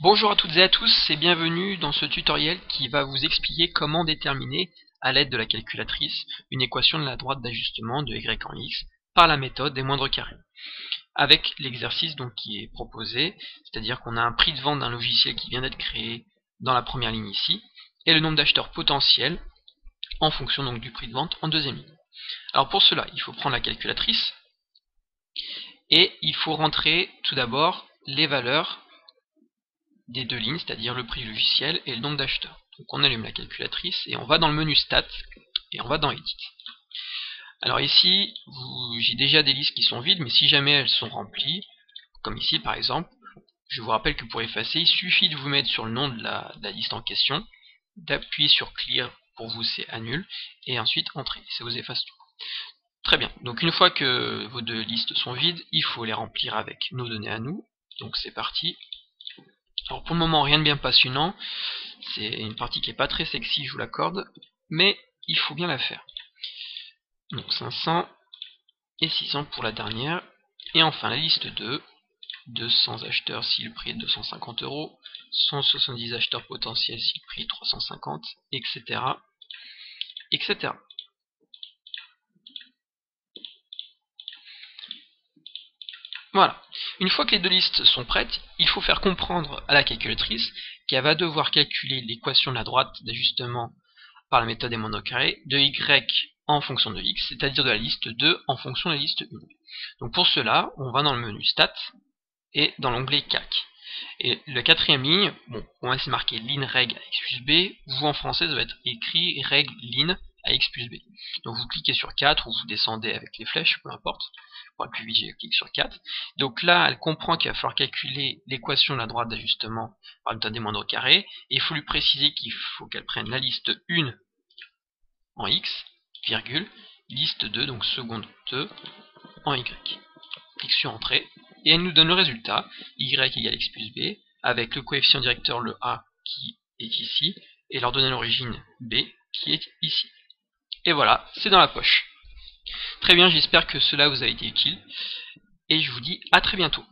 Bonjour à toutes et à tous et bienvenue dans ce tutoriel qui va vous expliquer comment déterminer, à l'aide de la calculatrice, une équation de la droite d'ajustement de y en x par la méthode des moindres carrés. Avec l'exercice donc qui est proposé, c'est-à-dire qu'on a un prix de vente d'un logiciel qui vient d'être créé dans la première ligne ici, et le nombre d'acheteurs potentiels en fonction donc du prix de vente en deuxième ligne. Alors pour cela, il faut prendre la calculatrice et il faut rentrer tout d'abord les valeurs des deux lignes, c'est-à-dire le prix du logiciel et le nombre d'acheteurs. Donc on allume la calculatrice et on va dans le menu Stats et on va dans Edit. Alors ici, j'ai déjà des listes qui sont vides, mais si jamais elles sont remplies, comme ici par exemple, je vous rappelle que pour effacer, il suffit de vous mettre sur le nom de la liste en question, d'appuyer sur Clear, pour vous c'est Annule, et ensuite Entrer, ça vous efface tout. Très bien, donc une fois que vos deux listes sont vides, il faut les remplir avec nos données à nous, donc c'est parti. Alors pour le moment, rien de bien passionnant, c'est une partie qui n'est pas très sexy, je vous l'accorde, mais il faut bien la faire. Donc 500 et 600 pour la dernière, et enfin la liste 2, 200 acheteurs si le prix est 250 €, 170 acheteurs potentiels si le prix est 350, etc. etc. Voilà. Une fois que les deux listes sont prêtes, il faut faire comprendre à la calculatrice qu'elle va devoir calculer l'équation de la droite d'ajustement par la méthode des moindres carrés de y en fonction de x, c'est-à-dire de la liste 2 en fonction de la liste 1. Donc pour cela, on va dans le menu Stats et dans l'onglet Calc. Et la quatrième ligne, bon, on va essayer de marquer line reg à x plus b, vous en français ça va être écrit reg line à x plus b. Donc vous cliquez sur 4 ou vous descendez avec les flèches, peu importe. Pour aller plus vite, je clique sur 4. Donc là, elle comprend qu'il va falloir calculer l'équation de la droite d'ajustement par la méthode des moindres carrés, et il faut lui préciser qu'il faut qu'elle prenne la liste 1 en x, virgule, liste 2, donc seconde 2, en y. Clique sur Entrée, et elle nous donne le résultat, y égale x plus b, avec le coefficient directeur, le a, qui est ici, et l'ordonnée d'origine b, qui est ici. Et voilà, c'est dans la poche. Très bien, j'espère que cela vous a été utile, et je vous dis à très bientôt.